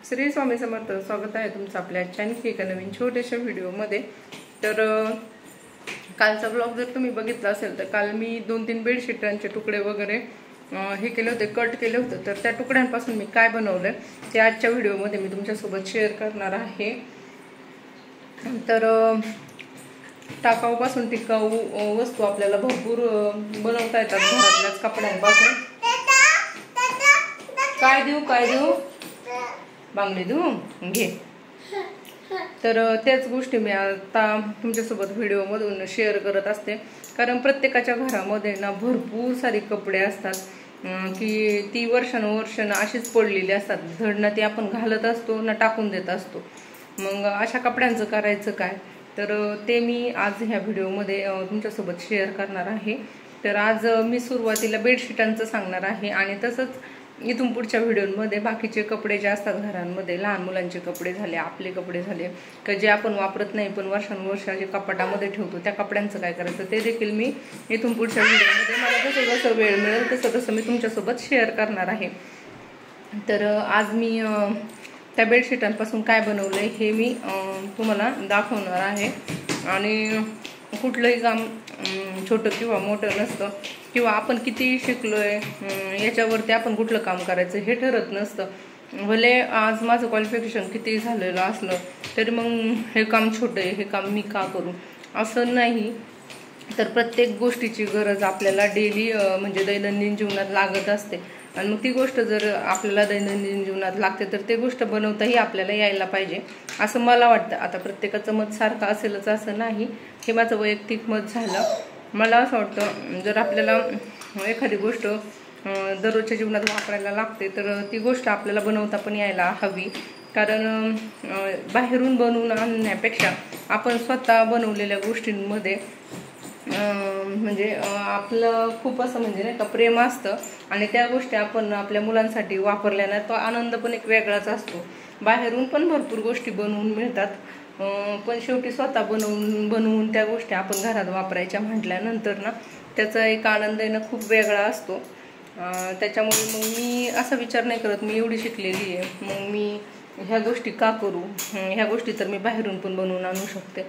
श्री स्वामी समर्थ. स्वागत आहे तुमचं आपल्या आणखी एका नवीन छोट्याशा व्हिडिओमध्ये. तर कालचा ब्लॉग जर तुम्ही बघितला असेल तर काल मी 2-3 बेडशीटांचे तुकडे वगैरे हे केले होते, कट केले होते. तर त्या तुकड्यांपासून मी काय बनवलं ते आजच्या व्हिडिओमध्ये मी तुमच्यासोबत शेअर करणार आहे. तर टाकाऊपासून टिकाऊ वस्तू आपल्याला भरपूर बनवता येतात घरातल्याच कपड्यांपासून. काय देऊ बांगडी देऊ घे. तर त्याच गोष्टी मी आता तुमच्यासोबत व्हिडिओमधून शेअर करत असते. कारण प्रत्येकाच्या घरामध्ये ना भरपूर सारी कपडे असतात की ती वर्षानुवर्ष अशीच पडलेली असतात. धड ना ती आपण घालत असतो ना टाकून देत असतो. मग अशा कपड्यांचं करायचं काय, तर ते मी आज ह्या व्हिडिओमध्ये तुमच्यासोबत शेअर करणार आहे. तर आज मी सुरुवातीला बेडशीटांचं सांगणार आहे आणि तसंच इथून पुढच्या व्हिडिओमध्ये बाकीचे कपडे जे असतात घरांमध्ये, लहान मुलांचे कपडे झाले, आपले कपडे झाले की जे आपण वापरत नाही पण वर्षानुवर्षाचे कपाटामध्ये ठेवतो, त्या कपड्यांचं काय करायचं ते देखील मी इथून पुढच्या व्हिडिओमध्ये मला जसं जसं वेळ मिळेल तसं तसं मी तुमच्यासोबत शेअर करणार आहे. तर आज मी त्या बेडशीटांपासून काय बनवलं आहे हे मी तुम्हाला दाखवणार आहे. आणि कुठलंही काम छोटं किंवा मोठं नसतं, किंवा आपण किती शिकलोय याच्यावरती आपण कुठलं काम करायचं हे ठरत नसतं. भले आज माझं क्वालिफिकेशन किती झालेलं असलं तरी मग हे काम छोटं आहे, हे काम मी का करू असं नाही. तर प्रत्येक गोष्टीची गरज आपल्याला डेली म्हणजे दैनंदिन जीवनात लागत असते. आणि मग ती गोष्ट जर आपल्याला दैनंदिन जीवनात लागते तर ते गोष्ट बनवताही आपल्याला यायला पाहिजे असं मला वाटतं. आता प्रत्येकाचं मत सारखं असेलच असं नाही, हे माझं वैयक्तिक मत झालं. मला असं वाटतं जर आपल्याला एखादी गोष्ट दररोजच्या जीवनात वापरायला लागते तर ती गोष्ट आपल्याला बनवता पण यायला हवी. कारण बाहेरून बनवून आणण्यापेक्षा आपण स्वतः बनवलेल्या गोष्टींमध्ये म्हणजे आपलं खूप असं म्हणजे नाही का प्रेम असतं. आणि त्या गोष्टी आपण आपल्या मुलांसाठी वापरल्यानं तो आनंद पण एक वेगळाच असतो. बाहेरून पण भरपूर गोष्टी बनवून मिळतात, पण शेवटी स्वतः बनवून त्या गोष्टी आपण घरात वापरायच्या म्हटल्यानंतर ना त्याचा एक आनंद आहे ना खूप वेगळा असतो. त्याच्यामुळे मग मी असा विचार नाही करत मी एवढी शिकलेली आहे मग मी ह्या गोष्टी का करू, ह्या गोष्टी तर मी बाहेरून पण बनवून आणू शकते.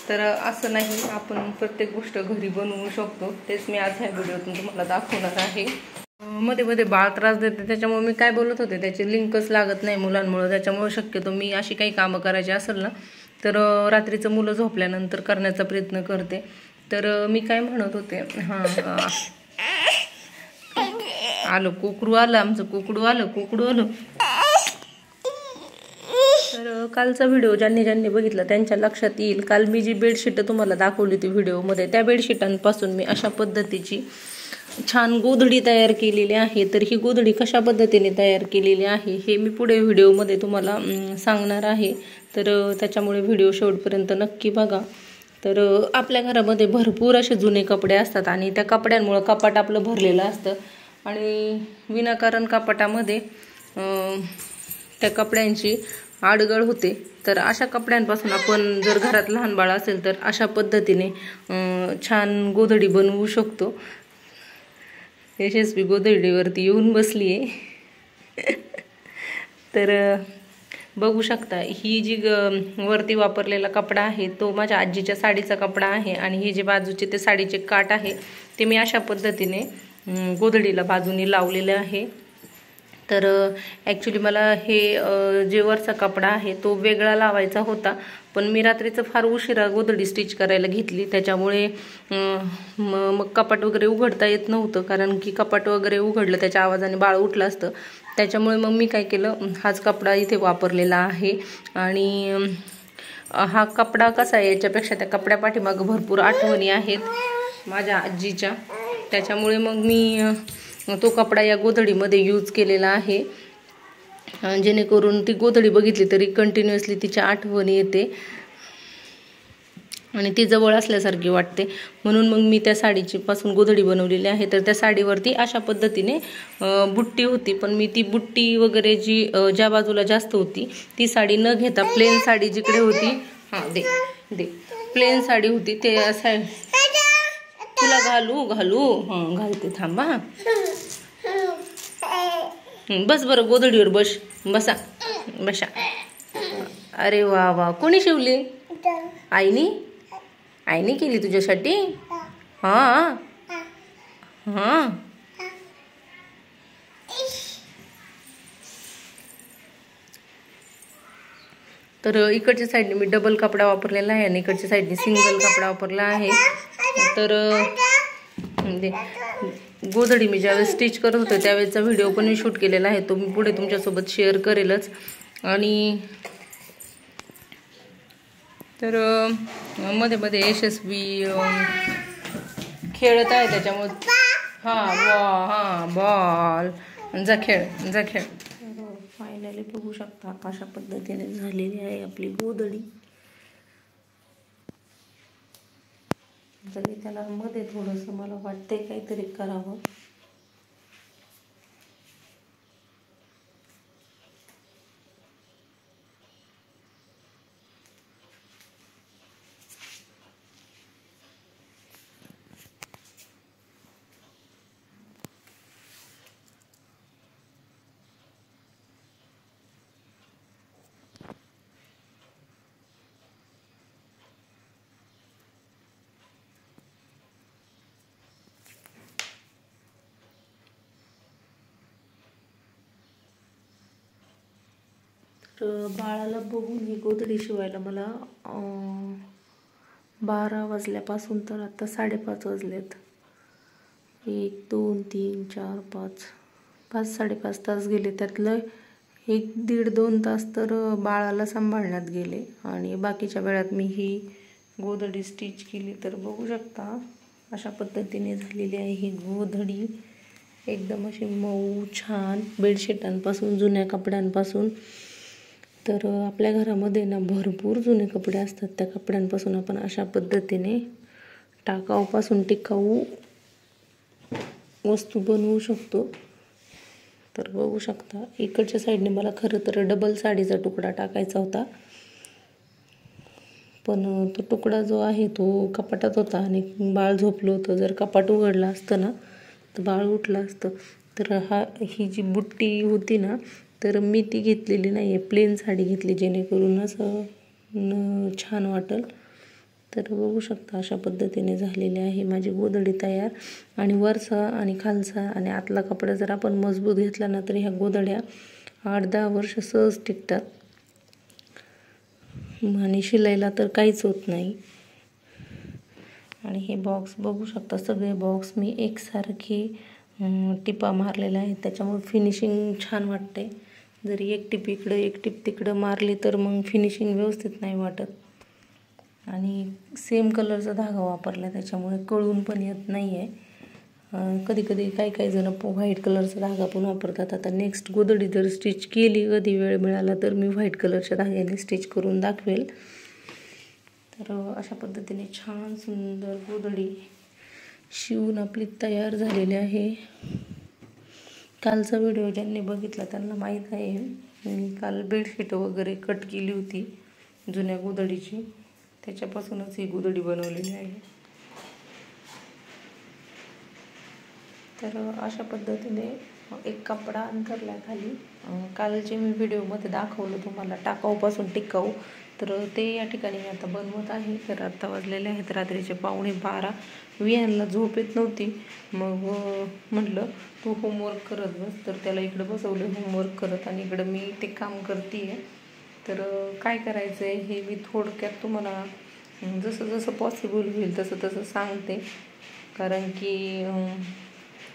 तर असं नाही, आपण प्रत्येक गोष्ट घरी बनवू शकतो. तेच मी आज ह्या व्हिडिओतून तुम्हाला दाखवणार आहे. मध्ये मध्ये बाळ त्रास देते त्याच्यामुळे मी काय बोलत होते त्याची लिंकच लागत नाही मुलांमुळे. त्याच्यामुळे शक्यतो मी अशी काही कामं करायची असेल ना तर रात्रीचं मुलं झोपल्यानंतर करण्याचा प्रयत्न करते. तर मी काय म्हणत होते, आलं कोकरू आलं, आमचं कोकडू आलं. तर कालचा व्हिडिओ ज्यांनी बघितला त्यांच्या लक्षात येईल. काल मी जी बेडशीट तुम्हाला दाखवली होती व्हिडिओमध्ये, त्या बेडशीटांपासून मी अशा पद्धतीची छान गोधडी तयार केलेली आहे. तर ही गोधडी कशा पद्धतीने तयार केलेली आहे हे मी पुढे व्हिडिओमध्ये तुम्हाला सांगणार आहे. तर त्याच्यामुळे व्हिडिओ शेवटपर्यंत नक्की बघा. तर आपल्या घरामध्ये भरपूर असे जुने कपडे असतात आणि त्या कपड्यांमुळं कपाट आपलं भरलेलं असतं आणि विनाकारण कपाटामध्ये त्या कपड्यांची आडगळ होते. तर अशा कपड्यांपासून आपण जर घरात लहान बाळ असेल तर अशा पद्धतीने छान गोधडी बनवू शकतो. यशस्वी गोधडीवरती येऊन बसली आहे. तर बघू शकता ही जी वरती वापरलेला कपडा आहे तो माझ्या आजीच्या साडीचा कपडा आहे. आणि हे जे बाजूचे ते साडीचे काठ आहे ते मी अशा पद्धतीने गोधडीला बाजूने लावलेलं आहे. तर ॲक्च्युली मला हे जे वरचा कपडा आहे तो वेगळा लावायचा होता, पण मी रात्रीचं फार उशिरा गोधडी स्टिच करायला घेतली. त्याच्यामुळे मग कपाट वगैरे उघडता येत नव्हतं, कारण की कपाट वगैरे उघडलं त्याच्या आवाजाने बाळ उठलं असतं. त्याच्यामुळे मग मी काय केलं, हाच कपडा इथे वापरलेला आहे. आणि हा कपडा कसा आहे याच्यापेक्षा त्या कपड्या पाठीमागं भरपूर आठवणी आहेत माझ्या आजीच्या. त्याच्यामुळे मग मी तो कपडा या गोधडीमध्ये यूज केलेला आहे, जेणेकरून ती गोधडी बघितली तरी कंटिन्युअसली तिच्या आठवणी येते आणि ती जवळ असल्यासारखी वाटते. म्हणून मग मी त्या साडीची पासून गोधडी बनवलेली आहे. तर त्या साडीवरती अशा पद्धतीने बुट्टी होती, पण मी ती बुट्टी वगैरे जी ज्या बाजूला जास्त होती ती साडी न घेता प्लेन साडी जिकडे होती, दे प्लेन साडी होती ते असं तुला घालू घालते थांबा. बस बरं, गोधडीवर बस. बसा बसा. अरे वा वा, कोणी शिवली? आईनी. आईने केली तुझ्यासाठी? हा हा. तर इकडच्या साईडने मी डबल कपडा वापरलेला आहे आणि इकडच्या साईडने सिंगल कपडा वापरला आहे. तर गोधडी मी ज्यावेळेस स्टिच करत होते त्यावेळेचा व्हिडिओ पण मी शूट केलेला आहे, तो मी पुढे तुमच्यासोबत शेअर करेलच. आणि तर मध्ये मध्ये यशस्वी खेळत आहे त्याच्यामुळे बॉल जा खेळ जा खेळ. फायनली बघू शकता अशा पद्धतीने झालेली आहे आपली गोधडी. तरी त्याला मध्ये थोडंसं मला वाटते काहीतरी करावं. तर बाळाला बघून ही गोधडी शिवायला मला 12 वाजल्यापासून तर आता 5:30 वाजलेत. 1 2 3 4 5 5:30 तास गेले. त्यातलं 1-1.5-2 तास तर बाळाला सांभाळण्यात गेले आणि बाकीच्या वेळात मी ही गोधडी स्टिच केली. तर बघू शकता अशा पद्धतीने झालेली आहे ही गोधडी. एकदम अशी मऊ छान, बेडशीटांपासून जुन्या कपड्यांपासून. तर आपल्या घरामध्ये ना भरपूर जुने कपडे असतात, त्या कपड्यांपासून आपण अशा पद्धतीने टाकाऊपासून टिकाऊ वस्तू बनवू शकतो. तर बघू शकता इकडच्या साईडने मला खरं तर डबल साडीचा तुकडा टाकायचा होता, पण तो तुकडा जो आहे तो कपाटात होता आणि बाळ झोपलं होतं. जर कपाट उघडलं असतं ना तर बाळ उठलं असतं. तर ही जी बुट्टी होती ना, तर मी ती घेतलेली नाही आहे, प्लेन साडी घेतली जेणेकरून असं छान वाटेल. तर बघू शकता अशा पद्धतीने झालेली आहे माझी गोधडी तयार. आणि वरचा आणि खालचा आणि आतला कपडा जर आपण मजबूत घेतला ना तर ह्या गोधड्या 8-10 वर्ष सहज टिकतात आणि शिलाईला तर काहीच होत नाही. आणि हे बॉक्स बघू शकता, सगळे बॉक्स मी एकसारखे टिपा मारलेल्या आहेत, त्याच्यामुळे फिनिशिंग छान वाटते. जरी एक टिप इकडं एक टिप तिकडं मारली तर मग फिनिशिंग व्यवस्थित नाही वाटत. आणि सेम कलरचा धागा वापरला त्याच्यामुळे कळून पण येत नाही आहे. कधी कधी काही जण व्हाईट कलरचा धागा पण वापरतात. आता नेक्स्ट गोधडी जर स्टिच केली, कधी वेळ मिळाला तर मी व्हाईट कलरच्या धाग्याने स्टिच करून दाखवेल. तर अशा पद्धतीने छान सुंदर गोधडी शिवून आपली तयार झालेली आहे. कालचा व्हिडिओ ज्यांनी बघितला त्यांना माहीत आहे, मी काल बेडशीट वगैरे कट केली होती जुन्या गोधडीची, त्याच्यापासूनच ही गोधडी बनवलेली आहे. तर अशा पद्धतीने एक कपडा अंथरला खाली. काल जे मी व्हिडिओमध्ये दाखवलं तुम्हाला टाकाऊपासून टिकाऊ, तर ते या ठिकाणी मी आता बनवत आहे. तर आता वाजलेले आहेत रात्रीचे 11:15. विहानला झोप येत नव्हती, मग म्हटलं तू होमवर्क करत बस. तर त्याला इकडं बसवलं होमवर्क करत आणि इकडं मी ते काम करते आहे. तर काय करायचं आहे हे मी थोडक्यात तुम्हाला जसं जसं पॉसिबल होईल तसं तसं सांगते. कारण की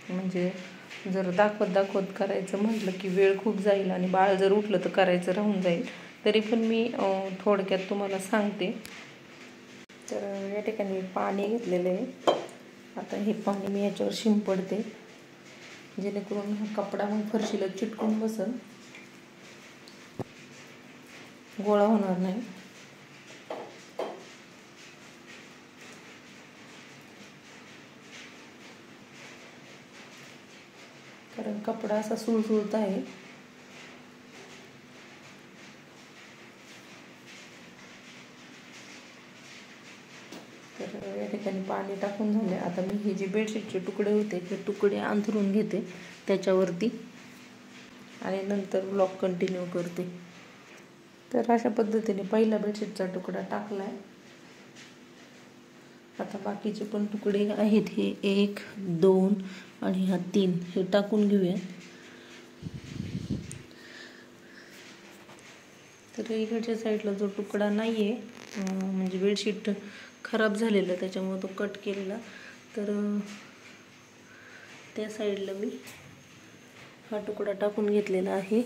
म्हणजे जर दाखवत करायचं म्हटलं की वेळ खूप जाईल आणि बाळ जर उठलं तर करायचं राहून जाईल. तरी पण मी थोडक्यात तुम्हाला सांगते. तर या ठिकाणी पाणी घेतलेलं आहे. आता हे पाणी मी याच्यावर शिंपडते जेणेकरून हा कपडा मग फरशीला चिटकून बसेल, गोळा होणार नाही. कारण कपडा असा सुळसुळत आहे. तर या ठिकाणी पाणी टाकून झाले. आता मी हे जे बेडशीटचे तुकडे होते ते तुकडे अंथरून घेते त्याच्यावरती. आणि नंतर ब्लॉग कंटिन्यू करते. तर अशा पद्धतीने पहिला बेडशीटचा तुकडा टाकला आहे. आता बाकीचे पण तुकडे आहेत, हे 1 2 आणि हा 3 हे टाकून घेऊया. तर इकडच्या साईडला जो तुकडा नाही आहे, म्हणजे बेडशीट खराब झालेलं त्याच्यामुळे तो कट केलेला, तर त्या साईडला मी हा तुकडा टाकून घेतलेला आहे.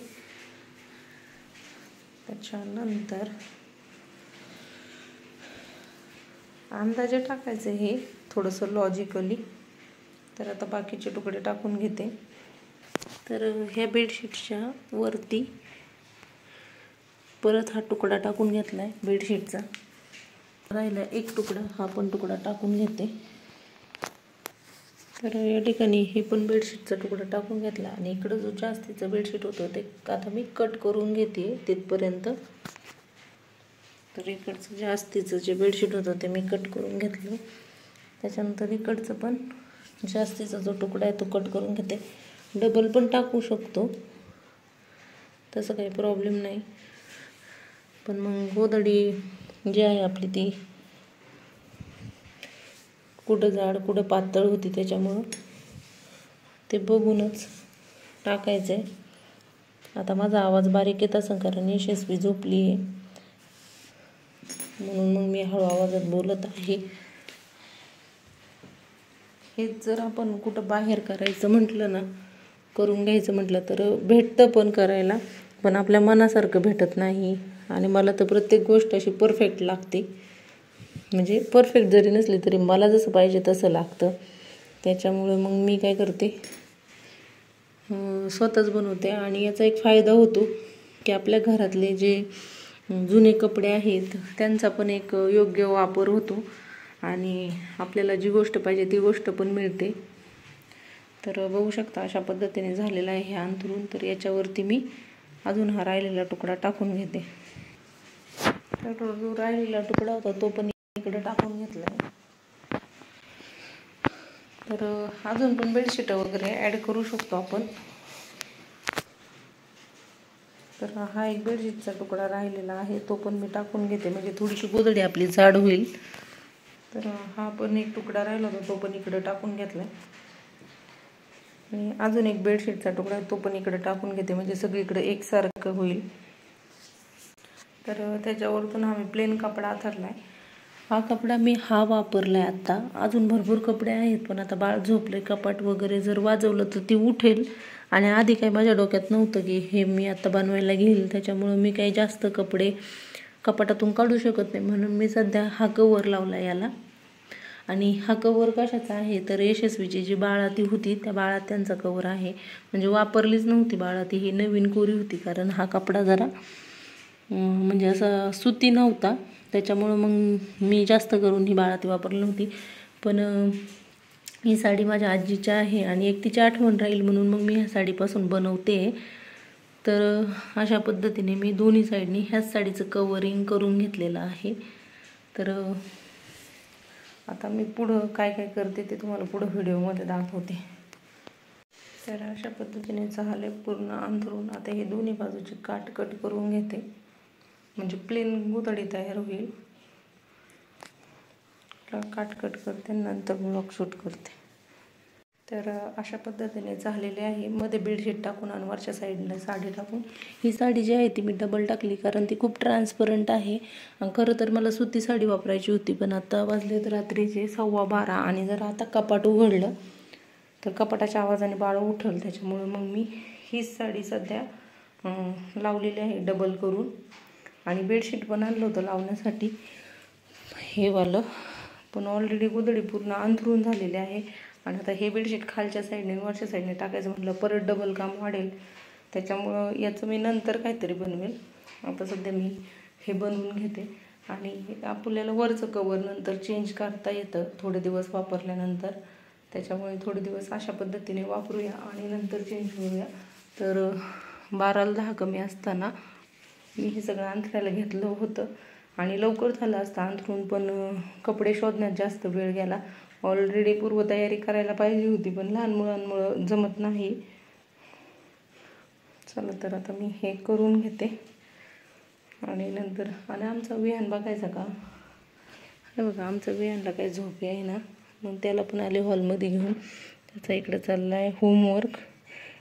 त्याच्यानंतर अंदाजे टाकायचं हे थोडंसं लॉजिकली. तर आता बाकीचे तुकडे टाकून घेते. तर ह्या बेडशीटच्या वरती परत हा तुकडा टाकून घेतला आहे बेडशीटचा. राहिला एक तुकडा, हा पण तुकडा टाकून घेते. तर या ठिकाणी हे पण बेडशीटचा तुकडा टाकून घेतला आणि इकडं जो जास्तीचं बेडशीट होतं ते आता मी कट करून घेते तिथपर्यंत. तर इकडचं जास्तीचं जे बेडशीट होतं ते मी कट करून घेतलं. त्याच्यानंतर इकडचं पण जास्तीचा जो तुकडा आहे तो कट करून घेते. डबल पण टाकू शकतो, तसं काही प्रॉब्लेम नाही. पण मग गोधडी जी आहे आपली ती कुठं जाड कुठं पातळ होती, त्याच्यामुळं ते बघूनच टाकायचं आहे. आता माझा आवाज बारीक येत असेल कारण यशस्वी झोपली आहे, म्हणून मग मी हळू आवाजात बोलत आहे. हेच जर आपण कुठं बाहेर करायचं म्हटलं ना, करून घ्यायचं म्हटलं तर भेटतं पण करायला, पण आपल्या मनासारखं भेटत नाही. आणि मला तर प्रत्येक गोष्ट अशी परफेक्ट लागते. म्हणजे परफेक्ट जरी नसली तरी मला जसं पाहिजे तसं लागतं. त्याच्यामुळे मग मी काय करते, स्वतःच बनवते. आणि याचा एक फायदा होतो की आपल्या घरातले जे जुने कपडे आहेत त्यांचा पण एक योग्य वापर होतो आणि आपल्याला जी गोष्ट पाहिजे ती गोष्ट पण मिळते. तर बघू शकता अशा पद्धतीने झालेला आहे हे अंथरून. तर याच्यावरती मी अजून हा राहिलेला तुकडा टाकून घेते. तर जो राहिलेला तुकडा होता तो पण इकडे टाकून घेतला आहे. तर अजून पण बेडशीट वगैरे ॲड करू शकतो आपण. तर हा एक बेडशीटचा तुकडा राहिलेला आहे तो पण मी टाकून घेते, म्हणजे थोडीशी गोधडी आपली जाड होईल. तर हा पण एक तुकडा राहिला होता तो पण इकडे टाकून घेतला. आणि अजून एक बेडशीटचा तुकडा तो पण इकडे टाकून घेते, म्हणजे सगळीकडे एकसारखं होईल. तर त्याच्यावरतून हा मी प्लेन कपडा आथरला आहे. हा कपडा मी वापरला आहे आत्ता. अजून भरपूर कपडे आहेत, पण आता बाळ झोपले, कपाट वगैरे जर वाजवलं तर ती उठेल. आणि आधी काही माझ्या डोक्यात नव्हतं की हे मी आता बनवायला घेईल, त्याच्यामुळं मी काही जास्त कपडे कपाटातून काढू शकत नाही. म्हणून मी सध्या हा कवर लावला याला. आणि हा कवर कशाचा आहे तर यशस्वीची जी बाळाती होती त्या बाळात्यांचा कवर आहे. म्हणजे वापरलीच नव्हती बाळाती, ही नवीन कोरी होती. कारण हा कपडा जरा म्हणजे असा सुती नव्हता, त्याच्यामुळं मग मी जास्त करून ही बाळाती वापरली नव्हती. पण ही साडी माझ्या आजीची आहे आणि एक तिची आठवण राहील म्हणून मग मी ह्या साडीपासून बनवते. तर अशा पद्धतीने मी दोन्ही साईडनी ह्याच साडीचं कवरिंग करून घेतलेलं आहे. तर आता मी पुढं काय काय करते ते तुम्हाला पुढं व्हिडिओमध्ये दाखवते. तर अशा पद्धतीने झाले पूर्ण अंथरून. आता हे दोन्ही बाजूचे काट कट करून घेते, म्हणजे प्लेन गोधडी तयार होईल. काट कट करते नंतर ब्लॉग शूट करते. तर अशा पद्धतीने झालेले आहे. मध्ये बेडशीट टाकून आणि वरच्या साईडला साडी टाकून. ही साडी जी आहे ती मी डबल टाकली कारण ती खूप ट्रान्सपरंट आहे. खरं तर मला सुती साडी वापरायची होती, पण आता वाजलेत रात्रीचे 12:15 आणि जर आता कपाट उघडलं तर कपाटाच्या आवाजाने बाळ उठल. त्याच्यामुळे मग मी हीच साडी सध्या लावलेली आहे डबल करून. आणि बेडशीट पण आणलं होतं लावण्यासाठी हे वालं, पण ऑलरेडी गोधडी पूर्ण अंथरून झालेली आहे. आणि आता हे बेडशीट खालच्या साईडने वरच्या साईडने टाकायचं म्हटलं परत डबल काम वाढेल. त्याच्यामुळं याचं मी नंतर काहीतरी बनवेल. आता सध्या मी हे बनवून घेते. आणि आपल्याला वरचं कवर नंतर चेंज करता येतं थोडे दिवस वापरल्यानंतर. त्याच्यामुळे थोडे दिवस अशा पद्धतीने वापरूया आणि नंतर चेंज करूया. तर 12ला 10 कमी असताना मी हे सगळं अंथरायला घेतलं होतं आणि लवकर झालं असतं अंथरून, पण कपडे शोधण्यात जास्त वेळ गेला. ऑलरेडी पूर्वतयारी करायला पाहिजे होती, पण लहान मुलांमुळं जमत नाही. चला तर आता मी हे करून घेते आणि नंतर आणि आमचा विहान बघायचा का. हे बघा आमचा विहानला काही झोप आहे ना, मग त्याला पण आले हॉलमध्ये घेऊन. त्याचा इकडे चालला आहे होमवर्क.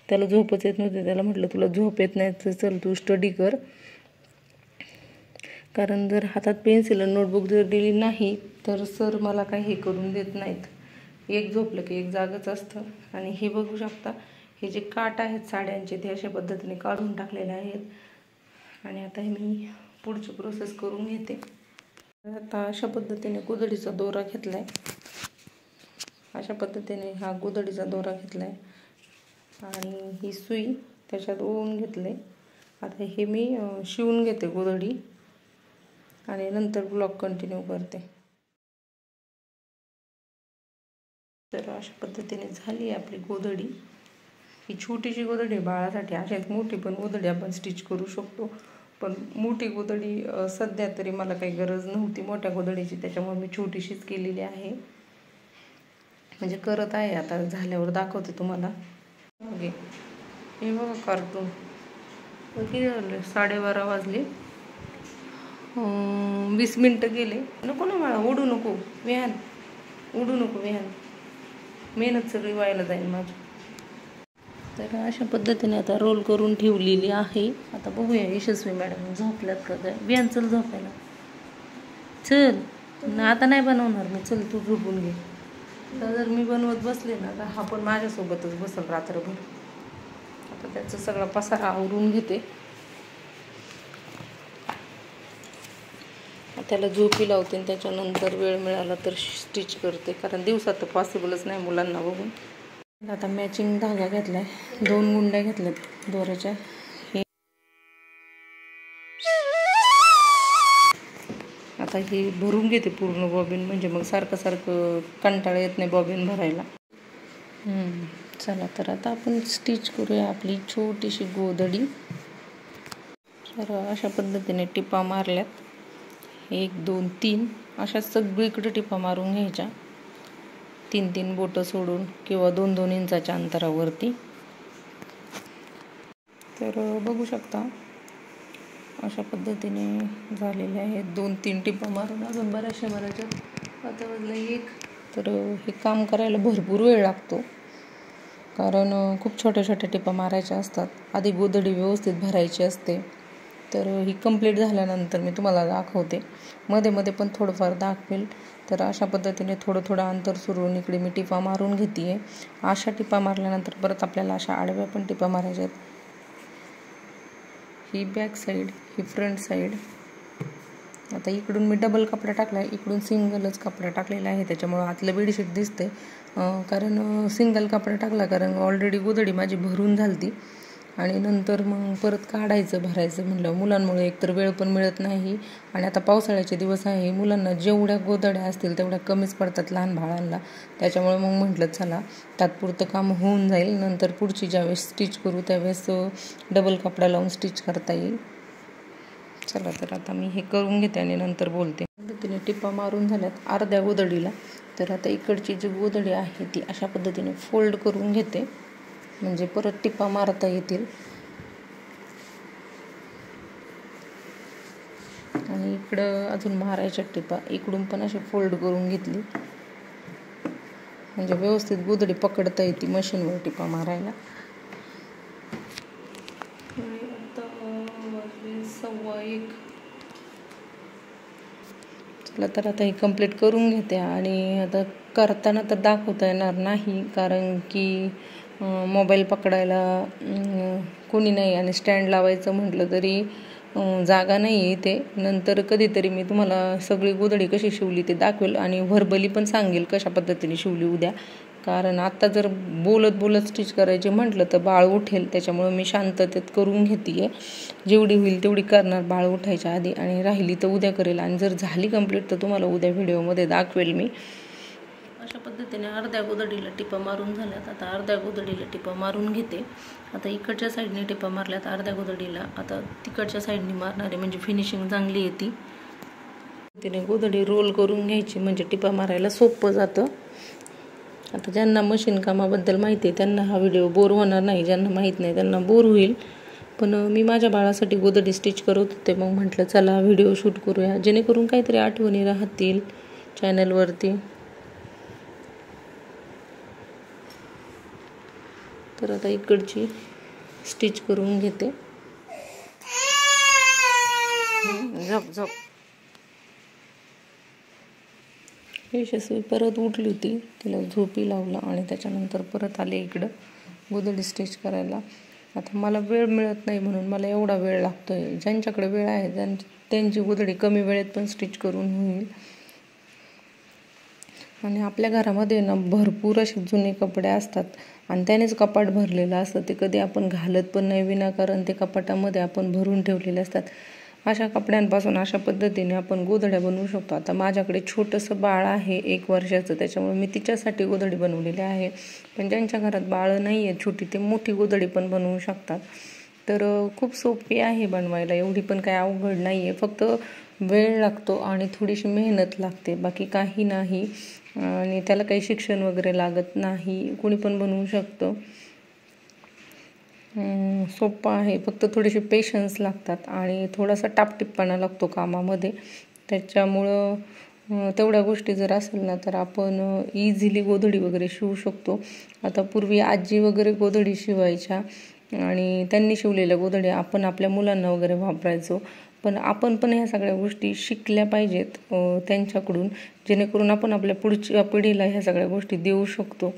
त्याला झोपच येत नव्हते. त्याला म्हटलं तुला झोप येत नाही तर चल तू स्टडी कर, कारण जर हातात पेन्सिल आणि नोटबुक जर दिली नाही तर सर मला काही हे करून देत नाहीत. एक झोपलं की एक जागच असतं. आणि हे बघू शकता हे जे काट आहेत साड्यांचे ते अशा पद्धतीने काढून टाकलेले आहेत. आणि आता हे मी पुढची प्रोसेस करून घेते. आता अशा पद्धतीने गोधडीचा दोरा घेतला आहे. अशा पद्धतीने हा गोधडीचा दोरा घेतला आहे आणि ही सुई त्याच्यात ओवून घेतले. आता हे मी शिवून घेते गोधडी आणि नंतर ब्लॉग कंटिन्यू करते. तर अशा पद्धतीने झाली आपली गोधडी. ही छोटीशी गोधडी बाळासाठी. अशाच मोठी पण गोधडी आपण स्टिच करू शकतो, पण मोठी गोधडी सध्या तरी मला काही गरज नव्हती मोठ्या गोधडीची, त्याच्यामुळे मी छोटीशीच केलेली आहे. म्हणजे करत आहे आता, झाल्यावर दाखवते तुम्हाला. ओके हे बघा कार्टून किती झाले, 12:30 वाजले, 20 मिनटं गेले. नको ना मला ओढू नको विहान, उडू नको विहान, मेहनत सगळी व्हायला जाईल माझी. तर अशा पद्धतीने आता रोल करून ठेवलेली आहे. आता बघूया यशस्वी मॅडम झोपल्यात का काय. विहान चल झोपायला, चल. आता नाही बनवणार मी, चल तू झोपून घे. तर जर मी बनवत बसले ना तर हा पण माझ्यासोबतच बसल रात्रभर. आता त्याचा सगळा पसारा आवरून घेते. त्याला झोपी लावते आणि त्याच्यानंतर वेळ मिळाला तर स्टिच करते, कारण दिवसात तर पॉसिबलच नाही मुलांना बघून. आता मॅचिंग धागा घेतलाय, 2 गुंड्या घेतल्यात दोऱ्याच्या. आता हे भरून घेते पूर्ण बॉबिन, म्हणजे मग सारखं सारखं कंटाळा येत नाही बॉबिन भरायला. चला तर आता आपण स्टिच करूया आपली छोटीशी गोधडी. तर अशा पद्धतीने टिपा मारल्यात, 1 2 3 अशा सगळीकडे टिपा मारून घ्यायच्या, 3-3 बोटं सोडून किंवा 2-2 इंचाच्या अंतरावरती. तर बघू शकता अशा पद्धतीने झालेले आहेत. 2-3 टिपा मारून अजून बऱ्याचशा मारायच्या. आता वाजलं 1. तर हे काम करायला भरपूर वेळ लागतो, कारण खूप छोट्या छोट्या टिपा मारायच्या असतात. आधी गोधडी व्यवस्थित भरायची असते. तर ही कंप्लीट झाल्यानंतर मी तुम्हाला दाखवते. मध्ये मध्ये पण थोडंफार दाखवेल. तर अशा पद्धतीने थोडं थोडं अंतर सुरून इकडे मी टिपा मारून घेते आहे. अशा टिपा मारल्यानंतर परत आपल्याला अशा आडव्या पण टिपा मारायच्या आहेत. ही बॅक साईड, ही फ्रंट साईड. आता इकडून मी डबल कपडा टाकला आहे, इकडून सिंगलच कपडा टाकलेला आहे, त्याच्यामुळं आतलं बेडशीट दिसते. कारण सिंगल कपडा टाकला कारण ऑलरेडी गोधडी माझी भरून झालती. आणि नंतर मग परत काढायचं भरायचं म्हटलं मुलांमुळे एकतर वेळ पण मिळत नाही. आणि आता पावसाळ्याचे दिवस आहे, मुलांना जेवढ्या गोधड्या असतील तेवढ्या कमीच पडतात लहान बाळांना. त्याच्यामुळे मग म्हटलं चला तात्पुरतं काम होऊन जाईल, नंतर पुढची ज्यावेळेस स्टिच करू त्यावेळेस डबल कपडा लावून स्टिच करता येईल. चला तर आता मी हे करून घेते आणि नंतर बोलते. पद्धतीने टिपा मारून झाल्यात अर्ध्या गोधडीला. तर आता इकडची जी गोधडी आहे ती अशा पद्धतीने फोल्ड करून घेते, म्हणजे परत टिपा मारता येतील. आणि इकडं अजून मारायच्या टिपा इकडून पण अशी फोल्ड करून घेतली, म्हणजे व्यवस्थित गोधडी पकडता येते मशीनवर टिपा मारायला. आता 1:15. चला तर आता हे कंप्लीट करून घेते. आणि आता करताना तर दाखवता येणार नाही, कारण की मोबाईल पकडायला कोणी नाही आणि स्टँड लावायचं म्हटलं तरी जागा नाही आहे इथे. नंतर कधीतरी मी तुम्हाला सगळी गोधडी कशी शिवली ते दाखवेल आणि व्हर्बली पण सांगेल कशा पद्धतीने शिवली उद्या. कारण आत्ता जर बोलत बोलत स्टिच करायचे म्हटलं तर बाळ उठेल, त्याच्यामुळं मी शांततेत करून घेते आहे. जेवढी होईल तेवढी करणार बाळ उठायच्या आधी, आणि राहिली तर उद्या करेल. आणि जर झाली कंप्लीट तर तुम्हाला उद्या व्हिडिओमध्ये दाखवेल मी. अशा पद्धतीने अर्ध्या गोधडीला टिपा मारून झाल्यात. आता अर्ध्या गोधडीला टिपा मारून घेते. आता इकडच्या साईडने टिपा मारल्यात अर्ध्या गोधडीला, आता तिकडच्या साईडने मारणार आहे, म्हणजे फिनिशिंग चांगली येते. तिने गोधडी रोल करून घ्यायची, म्हणजे टिपा मारायला सोपं जातं. आता ज्यांना मशीन कामाबद्दल माहिती आहे त्यांना हा व्हिडिओ बोर होणार नाही, ज्यांना माहीत नाही त्यांना बोर होईल. पण मी माझ्या बाळासाठी गोधडी स्टिच करत होते. मग म्हटलं चला व्हिडिओ शूट करूया, जेणेकरून काहीतरी आठवणी राहतील चॅनलवरती. तर आता इकडची स्टिच करून घेते. झोप झोप. यशस्वी परत उठली होती, तिला झोपी लावलं आणि त्याच्यानंतर परत आले इकडं गोधडी स्टिच करायला. आता मला वेळ मिळत नाही म्हणून मला एवढा वेळ लागतोय. ज्यांच्याकडे वेळ आहे त्यांची गोधडी कमी वेळेत पण स्टिच करून होईल. आणि आपल्या घरामध्ये ना भरपूर असे जुने कपडे असतात आणि त्यानेच कपाट भरलेलं असतं. ते कधी आपण घालत पण नाही, विनाकारण ते कपाटामध्ये आपण भरून ठेवलेले असतात. अशा कपड्यांपासून अशा पद्धतीने आपण गोधड्या बनवू शकतो. आता माझ्याकडे छोटंसं बाळ आहे 1 वर्षाचं, त्याच्यामुळे मी तिच्यासाठी गोधडी बनवलेली आहे. पण ज्यांच्या घरात बाळ नाही आहे छोटी, ते मोठी गोधडी पण बनवू शकतात. तर खूप सोपी आहे बनवायला, एवढी पण काही अवघड नाही आहे. फक्त वेळ लागतो आणि थोडीशी मेहनत लागते, बाकी काही नाही. आणि त्याला काही शिक्षण वगैरे लागत नाही, कोणी पण बनवू शकतो. सोपं आहे, फक्त थोडेसे पेशन्स लागतात आणि थोडासा टापटिपपणा लागतो कामामध्ये. त्याच्यामुळं तेवढ्या गोष्टी जर असेल ना तर आपण इझिली गोधडी वगैरे शिवू शकतो. आता पूर्वी आजी वगैरे गोधडी शिवायच्या आणि त्यांनी शिवलेल्या गोधड्या आपण आपल्या मुलांना वगैरे वापरायचो. पण आपण पण ह्या सगळ्या गोष्टी शिकल्या पाहिजेत त्यांच्याकडून, जेणेकरून आपण आपल्या पुढच्या पिढीला ह्या सगळ्या गोष्टी देऊ शकतो.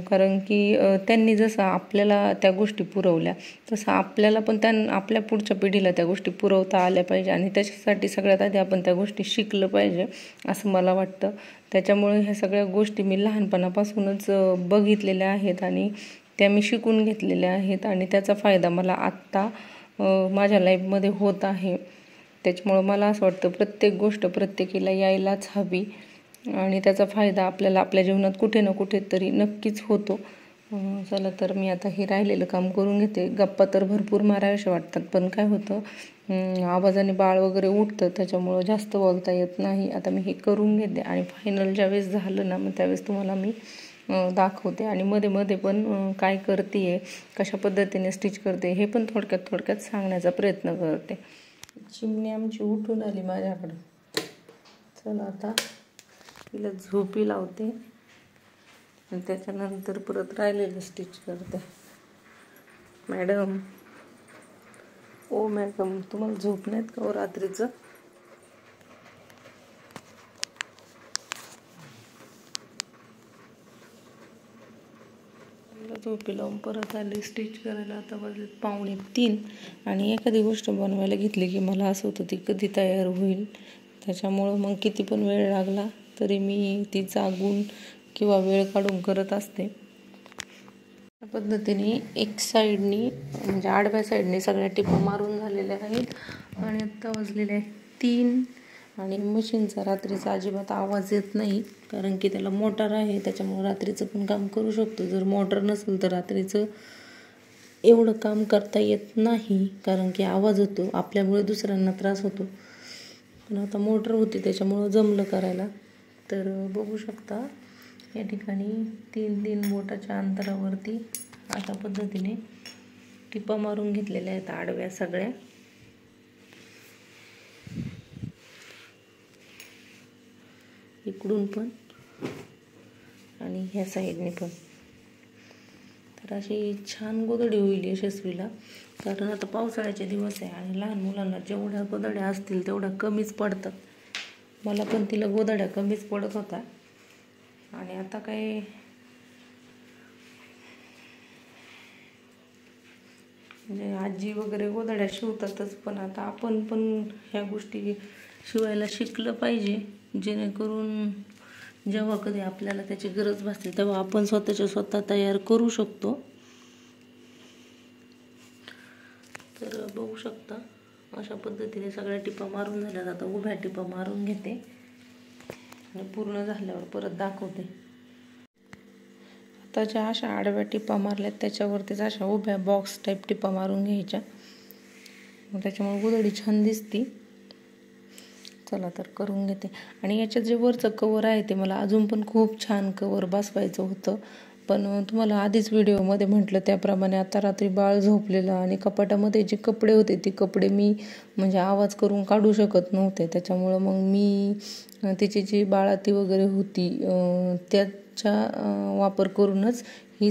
कारण की त्यांनी जसं आपल्याला त्या गोष्टी पुरवल्या तसं आपल्याला पण आपल्या पुढच्या पिढीला त्या गोष्टी पुरवता आल्या पाहिजे. आणि त्याच्यासाठी सगळ्यात आधी आपण त्या गोष्टी शिकलं पाहिजे असं मला वाटतं. त्याच्यामुळे ह्या सगळ्या गोष्टी मी लहानपणापासूनच बघितलेल्या आहेत आणि त्या मी शिकून घेतलेल्या आहेत आणि त्याचा फायदा मला आत्ता माझ्या लाईफमध्ये होत आहे. त्याच्यामुळं मला असं वाटतं प्रत्येक गोष्ट प्रत्येकीला यायलाच हवी आणि त्याचा फायदा आपल्याला आपल्या जीवनात कुठे ना कुठे तरी नक्कीच होतो. चला तर मी आता हे राहिलेलं काम करून घेते. गप्पा तर भरपूर माराव्याशा वाटतात, पण काय होतं आवाजाने बाळ वगैरे उठतं, त्याच्यामुळं जास्त बोलता येत नाही. आता मी हे करून घेते आणि फायनल ज्यावेळेस झालं ना मग त्यावेळेस तुम्हाला मी दाखवते आणि मध्ये मध्ये पण काय करते आहे, कशा पद्धतीने स्टिच करते हे पण थोडक्यात सांगण्याचा प्रयत्न करते. चिमणी आमची उठून आली माझ्याकडं. चला आता तिला झोपी लावते आणि त्याच्यानंतर परत राहिलेलं स्टिच करते. मॅडम, ओ मॅडम, तुम्हाला झोप नाहीत का हो रात्रीचं? झोपी लावून परत आले स्टिच करायला. आता वाजले 2:45 आणि एखादी गोष्ट बनवायला घेतली की मला असं होतं ती कधी तयार होईल. त्याच्यामुळं मग किती पण वेळ लागला तरी मी ती जागून किंवा वेळ काढून करत असते. त्या पद्धतीने एक साईडनी म्हणजे आडव्या साईडने सगळ्या टिपा मारून झालेल्या आहेत आणि आत्ता वाजलेले आहेत 3 आणि मशीनचा रात्रीचा अजिबात आवाज येत नाही कारण की त्याला मोटर आहे. त्याच्यामुळे रात्रीचं पण काम करू शकतो. जर मोटर नसेल तर रात्रीचं एवढं काम करता येत नाही कारण की आवाज होतो, आपल्यामुळे दुसऱ्यांना त्रास होतो. पण आता मोटर होती त्याच्यामुळं जमलं करायला. तर बघू शकता या ठिकाणी 3 बोटाच्या अंतरावरती अशा पद्धतीने टिपा मारून घेतलेल्या आहेत आडव्या सगळ्या. इकडून पण आणि ह्या साईडने पण. तर अशी छान गोधडी होईल यशस्वीला, कारण आता पावसाळ्याचे दिवस आहे आणि लहान मुलांना जेवढ्या गोधड्या असतील तेवढ्या कमीच पडतात. मला पण तिला गोधड्या कमीच पडत होता आणि आता काय म्हणजे आजी वगैरे गोधड्या शिवतातच, पण आता आपण पण ह्या गोष्टी शिवायला शिकलं पाहिजे, जेणेकरून जेव्हा कधी आपल्याला त्याची गरज भासते तेव्हा आपण स्वतः तयार करू शकतो. तर बघू शकता अशा पद्धतीने सगळ्या टिपा मारून झाल्यात. आता उभ्या टिपा मारून घेते आणि पूर्ण झाल्यावर परत दाखवते. आता ज्या अशा आडव्या टिपा मारल्यात त्याच्यावरतीच अशा उभ्या बॉक्स टाईप टिपा मारून घ्यायच्या, मग त्याच्यामुळे गोधडी छान दिसती. चला तर करून घेते. आणि याच्यात जे वरचं कवर आहे ते मला अजून पण खूप छान कवर बसवायचं होतं, पण तुम्हाला आधीच व्हिडिओमध्ये म्हटलं त्याप्रमाणे आता रात्री बाळ झोपलेलं आणि कपाटामध्ये जे कपडे होते ते कपडे मी म्हणजे आवाज करून काढू शकत नव्हते. त्याच्यामुळं मग मी तिची जी बाळाती वगैरे होती त्याचा वापर करूनच ही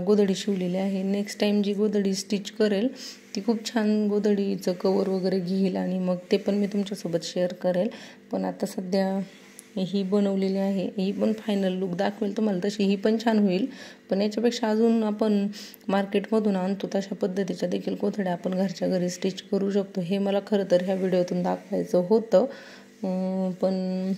गोधडी शिवलेली आहे. नेक्स्ट टाईम जी गोधडी स्टिच करेल ती खूप छान गोधडीचं कवर वगैरे घेईल आणि मग ते पण मी तुमच्यासोबत शेअर करेल. पण आता सध्या ही बनवलेली आहे, ही पण फायनल लुक दाखवेल तुम्हाला. तशी ही पण छान होईल, पण याच्यापेक्षा अजून आपण मार्केटमधून आणतो तशा पद्धतीच्या देखील गोधड्या आपण घरच्या घरी स्टिच करू शकतो. हे मला खरं तर ह्या व्हिडिओतून दाखवायचं होतं, पण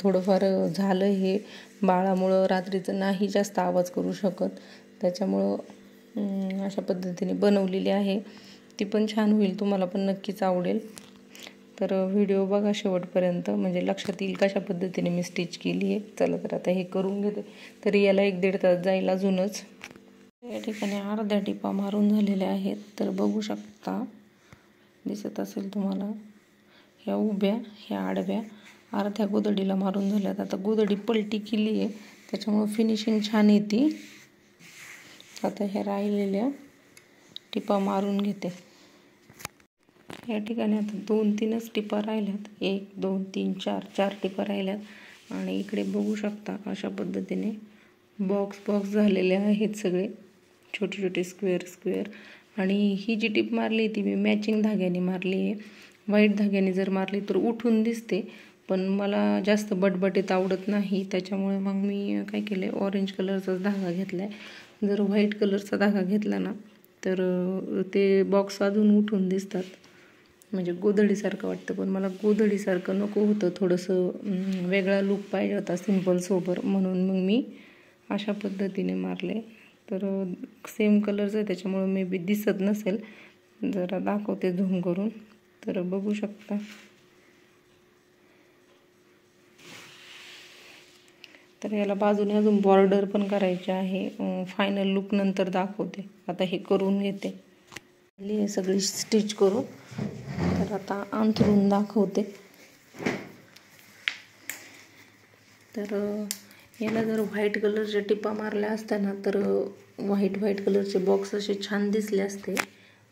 थोडंफार झालं हे बाळामुळं रात्रीचं नाही जास्त आवाज करू शकत, त्याच्यामुळं अशा पद्धतीने बनवलेली आहे. ती पण छान होईल, तुम्हाला पण नक्कीच आवडेल. तर व्हिडिओ बघा शेवटपर्यंत, म्हणजे लक्षात येईल कशा पद्धतीने मी स्टिच केली आहे. चला तर आता हे करून घेते. तरी याला 1-1.5 तास जाईल अजूनच. या ठिकाणी अर्ध्या टिपा मारून झालेल्या आहेत, तर बघू शकता, दिसत असेल तुम्हाला. ह्या उभ्या, ह्या आडव्या अर्ध्या गोधडीला मारून झाल्यात. आता गोधडी पलटी केली आहे त्याच्यामुळे फिनिशिंग छान येते. आता ह्या राहिलेल्या टिपा मारून घेते. या ठिकाणी आता 2-3च टिपा राहिल्यात. 1, 2, 3, 4 टिपा राहिल्यात आणि इकडे बघू शकता अशा पद्धतीने बॉक्स झालेले आहेत सगळे, छोटे छोटे स्क्वेअर. आणि ही जी टिप मारली ती मी मॅचिंग धाग्याने मारली आहे. व्हाईट धाग्याने जर मारली तर उठून दिसते, पण मला जास्त बटबटीत आवडत नाही, त्याच्यामुळे मग मी काय केलं आहे, ऑरेंज कलरचाच धागा घेतला आहे. जर व्हाईट कलरचा धागा घेतला ना तर ते बॉक्स अजून उठून दिसतात, म्हणजे गोधडीसारखं वाटतं. पण मला गोधडीसारखं नको होतं, थोडंसं वेगळा लूक पाहिजे होता सिंपल सोबर, म्हणून मग मी अशा पद्धतीने मारले. तर सेम कलरचं आहे त्याच्यामुळे मे बी दिसत नसेल, जरा दाखवते झूम करून. तर बघू शकता तर याला बाजूने अजून बॉर्डर पण करायचे आहे. फायनल लुक नंतर दाखवते. आता हे करून घेते, हे सगळी स्टिच करून. तर आता अंथरून दाखवते. तर याला जर व्हाईट कलरच्या टिपा मारल्या असत्या तर व्हाईट कलरचे बॉक्स असे छान दिसले असते,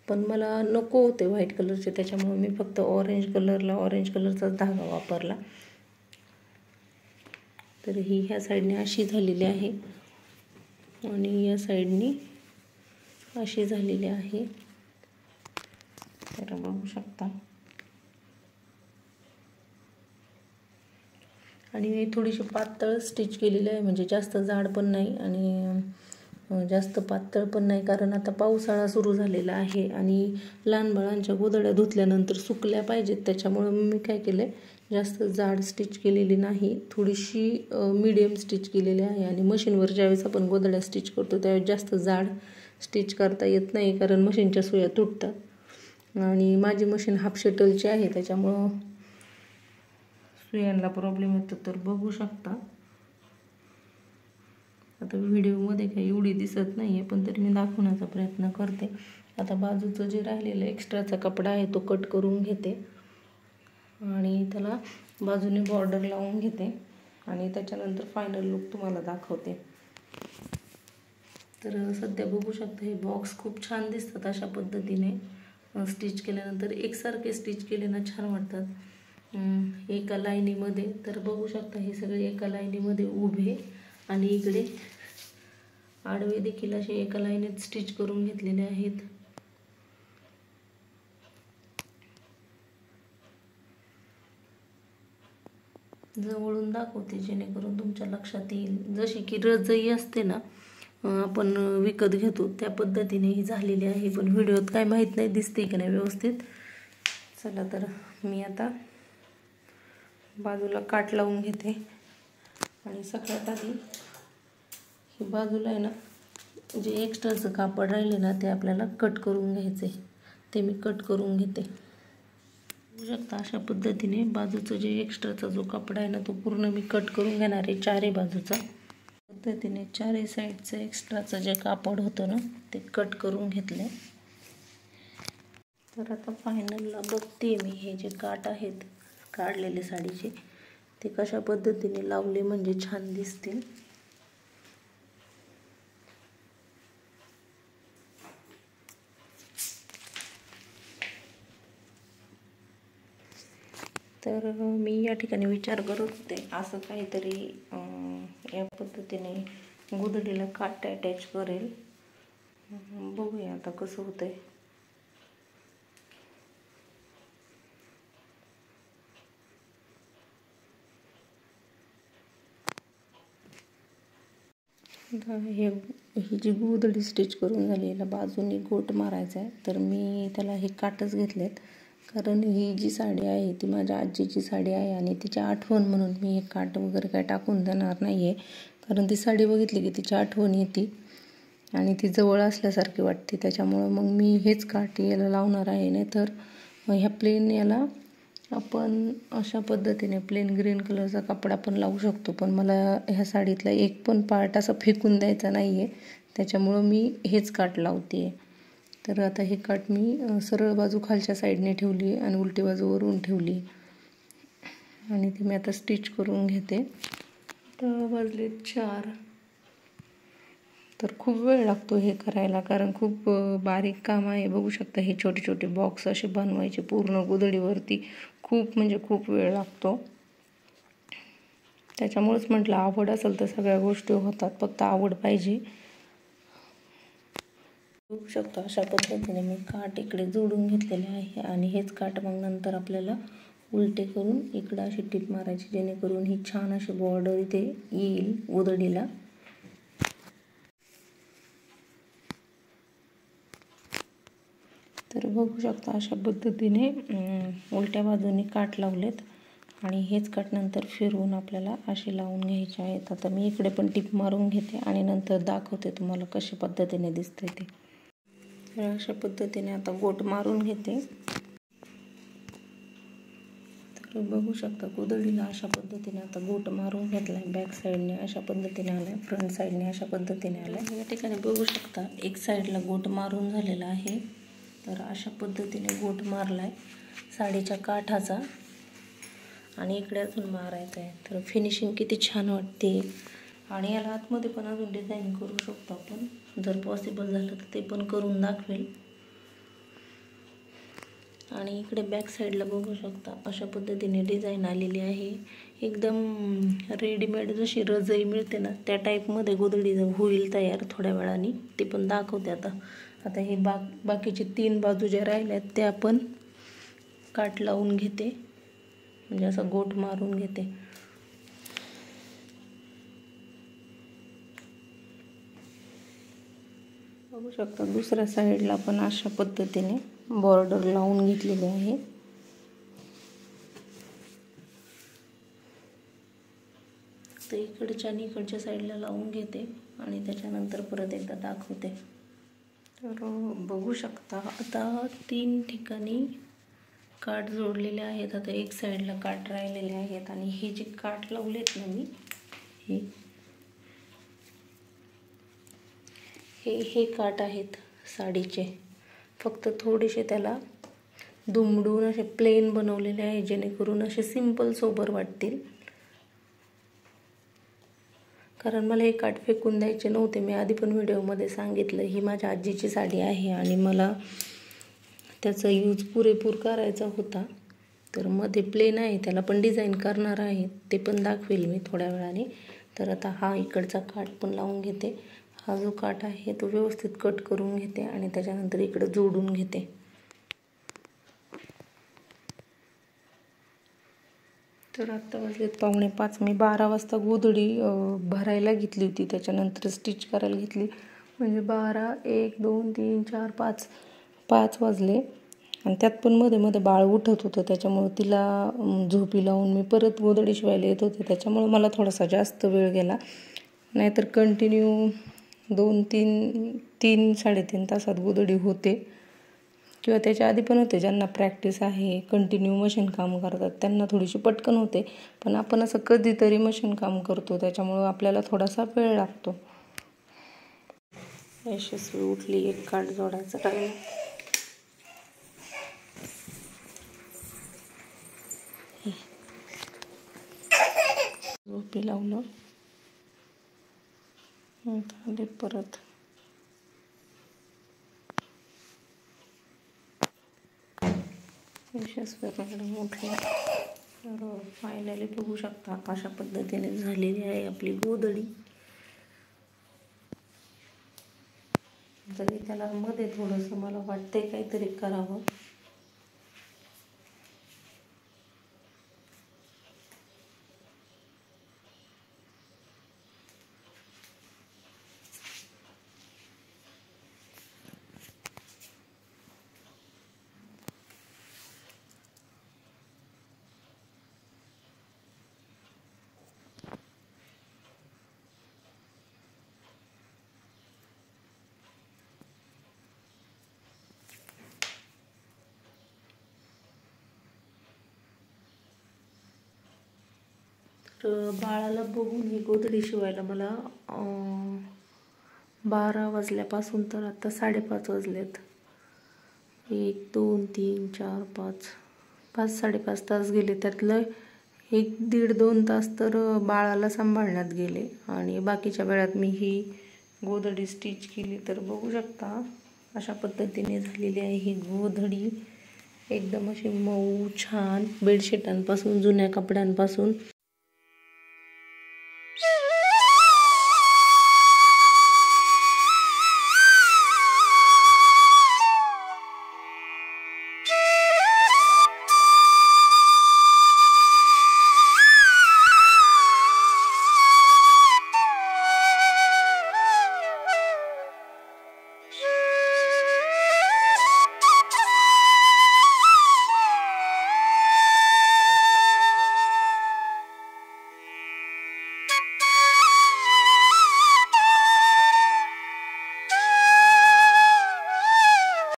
पण मला नको होते व्हाईट कलरचे, त्याच्यामुळे मी फक्त ऑरेंज कलरचाच धागा वापरला. तर ही ह्या साईडने अशी झालेली आहे आणि या साईडने अशी झालेली आहे. तर बघू शकता. आणि मी थोडीशी पातळ स्टिच केलेली आहे, म्हणजे जास्त जाड पण नाही आणि जास्त पातळ पण नाही, कारण आता पावसाळा सुरू झालेला आहे आणि लहान बाळांच्या गोधड्या धुतल्यानंतर सुकल्या पाहिजेत. त्याच्यामुळे मी काय केलं आहे, जास्त जाड स्टिच केलेली नाही, थोडीशी मीडियम स्टिच केलेली आहे. आणि मशीनवर ज्यावेळेस आपण गोधड्या स्टिच करतो त्यावेळेस जास्त जाड स्टिच करता येत नाही, कारण मशीनच्या सुया तुटतात आणि माझी मशीन हाफ शटलची आहे, त्याच्यामुळं सुयांना प्रॉब्लेम येतो. तर बघू शकता, आता व्हिडिओमध्ये काही एवढी दिसत नाही आहे, पण तरी मी दाखवण्याचा प्रयत्न करते. आता बाजूचं जे राहिलेलं एक्स्ट्राचा कपडा आहे तो कट करून घेते आणि त्याला बाजूने बॉर्डर लावून घेते आणि त्याच्यानंतर फायनल लुक तुम्हाला दाखवते. तर सध्या बघू शकता हे बॉक्स खूप छान दिसतात अशा पद्धतीने स्टिच केल्यानंतर. एकसारखे स्टिच केले ना छान वाटतात एका लाईनीमध्ये. तर बघू शकता हे सगळे एका लाईनीमध्ये उभे आणि इकडे आडवे देखील असे एका लाईनीत स्टिच करून घेतलेले आहेत. जवळून दाखवते जेणेकरून तुमच्या लक्षात येईल. जशी की रजई असते ना आपण विकत घेतो त्या पद्धतीने ही झालेली आहे, पण व्हिडिओत काय माहीत नाही दिसते की नाही व्यवस्थित. चला तर मी आता बाजूला काट लावून घेते आणि सगळ्यात आधी ही बाजूला आहे ना जे एक्स्ट्राचं कापड राहिले ना ते आपल्याला कट करून घ्यायचे, ते मी कट करून घेते. बघू शकता अशा पद्धतीने बाजूचं जे एक्स्ट्राचा जो कपडा आहे ना तो पूर्ण मी कट करून घेणार आहे, चारही बाजूचा पद्धतीने. चारही साईडचं एक्स्ट्राचं जे कापड होतं ना ते कट करून घेतलं. तर आता फायनलला बघते मी हे जे काट आहेत काढलेले साडीचे ते कशा पद्धतीने लावले म्हणजे छान दिसतील. तर मी या ठिकाणी विचार करत होते असं काहीतरी या पद्धतीने गोधडीला काट अटॅच करेल. बघूया आता कसं होतंय. ही जी गोधडी स्टिच करून झाली बाजूने गोट मारायचा आहे. तर मी त्याला हे काटच घेतलेत, कारण ही जी साडी आहे ती माझ्या आजीची साडी आहे आणि तिची आठवण म्हणून मी हे काट वगैरे काय टाकून देणार नाही आहे. कारण ती साडी बघितली की तिची आठवण येते आणि ती जवळ असल्यासारखी वाटते. त्याच्यामुळं मग मी हेच काट याला लावणार आहे. नाही तर ह्या प्लेन याला आपण अशा पद्धतीने प्लेन ग्रीन कलरचा कपडा पण लावू शकतो. पण मला ह्या साडीतला एक पण पार्ट असा फेकून द्यायचा नाही आहे, त्याच्यामुळं मी हेच काट लावते आहे. तर आता हे काट मी सरळ बाजू खालच्या साईडने ठेवली आणि उलटी बाजू वरून ठेवली आणि ती मी आता स्टिच करून घेते. तर वाजले 4. तर खूप वेळ लागतो हे करायला, कारण खूप बारीक काम आहे. बघू शकता हे छोटे छोटे बॉक्स असे बनवायचे पूर्ण गोधडीवरती. खूप म्हणजे खूप वेळ लागतो. त्याच्यामुळेच म्हटलं आवड असेल तर सगळ्या गोष्टी होतात, फक्त आवड पाहिजे. बघू शकता अशा पद्धतीने मी काट इकडे जोडून घेतलेले आहे आणि हेच काट मग नंतर आपल्याला उलटे करून इकडं अशी टिप मारायची, जेणेकरून ही छान अशी बॉर्डर इथे येईल गोधडीला. तर बघू शकता अशा पद्धतीने उलट्या बाजूने काट लावलेत आणि हेच काट नंतर फिरवून आपल्याला असे लावून घ्यायचे आहेत. आता मी इकडे पण टिप मारून घेते आणि नंतर दाखवते तुम्हाला कशा पद्धतीने दिसते ते. तर अशा पद्धतीने आता गोट मारून घेते. तर बघू शकता गोधडीला अशा पद्धतीने आता गोट मारून घेतलाय. बॅक साईडने अशा पद्धतीने आलाय, फ्रंट साईडने अशा पद्धतीने आलाय. या ठिकाणी बघू शकता एक साईडला गोट मारून झालेला आहे. तर अशा पद्धतीने गोट मारलाय साडीच्या काठाचा आणि इकडे अजून मारायचा आहे. तर फिनिशिंग किती छान वाटते. आणि याला आतमध्ये पण अजून डिझाईन करू शकतो आपण, जर पॉसिबल झालं तर ते पण करून दाखवेल. आणि इकडे बॅक साईडला बघू शकता अशा पद्धतीने डिझाईन आलेली आहे. एकदम रेडीमेड जशी रजई मिळते ना त्या टाईपमध्ये गोधडी होईल तयार थोड्या वेळाने. ते पण दाखवते आता. आता हे बाकीचे 3 बाजू ज्या राहिल्यात त्या आपण काट लावून घेते, म्हणजे असं गोट मारून घेते. बघू शकता दुसऱ्या साईडला पण अशा पद्धतीने बॉर्डर लावून घेतलेली आहे. तर इकडच्या आणि इकडच्या साईडला लावून घेते आणि त्याच्यानंतर परत एकदा दाखवते. तर बघू शकता आता 3 ठिकाणी काठ जोडलेले आहेत. आता एक साईडला काठ राहिलेले आहेत आणि हे जे काठ लावलेत ना मी हे काठ आहेत साडीचे. फक्त थोडेसे त्याला दुमडून असे प्लेन बनवलेले आहे, जेणेकरून असे सिंपल सोबर वाटतील. कारण मला हे काठ फेकून द्यायचे नव्हते. मी आधी पण व्हिडिओमध्ये सांगितलं ही माझ्या आजीची साडी आहे आणि मला त्याचा यूज पुरेपूर करायचा होता. तर मध्ये प्लेन आहे, त्याला पण डिझाईन करणार आहे, ते पण दाखवेल मी थोड्या वेळाने. तर आता हा इकडचा काठ पण लावून घेते. हा जो काठ आहे तो व्यवस्थित कट करून घेते आणि त्याच्यानंतर इकडे जोडून घेते. तर आत्ता वाजलेत 4:45. मी 12 वाजता गोधडी भरायला घेतली होती, त्याच्यानंतर स्टिच करायला घेतली. म्हणजे 12, 1, 2, 3, 4, 5 वाजले. आणि त्यात पण मध्ये मध्ये बाळ उठत होतं, त्याच्यामुळं तिला झोपी लावून मी परत गोधडी शिवायला येत होते. त्याच्यामुळं मला थोडासा जास्त वेळ गेला. नाहीतर कंटिन्यू 2-3 3-3.5 तासात गोधडी होते. किंवा त्याच्या आधी पण होते. ज्यांना प्रॅक्टिस आहे, कंटिन्यू मशीन काम करतात, त्यांना थोडीशी पटकन होते. पण आपण असं कधीतरी मशीन काम करतो, त्याच्यामुळं आपल्याला थोडासा वेळ लागतो. यशस्वी उठली. एक काठ जोडायचा टाइम. झोपी लावलं आले परत. यशस्वी उठली. तर फायनली बघू शकता अशा पद्धतीने झालेली आहे आपली गोधडी. तरी त्याला मध्ये थोडंसं मला वाटते काहीतरी करावं. तर बाळाला बघून ही गोधडी शिवायला मला 12 वाजल्यापासून तर आता 5:30 वाजलेत. 1 2 3 4 5 5:30 तास गेले. त्यातलं 1-1.5-2 तास तर बाळाला सांभाळण्यात गेले आणि बाकीच्या वेळात मी ही गोधडी स्टिच केली. तर बघू शकता अशा पद्धतीने झालेली आहे ही गोधडी. एकदम अशी मऊ छान बेडशीटांपासून, जुन्या कपड्यांपासून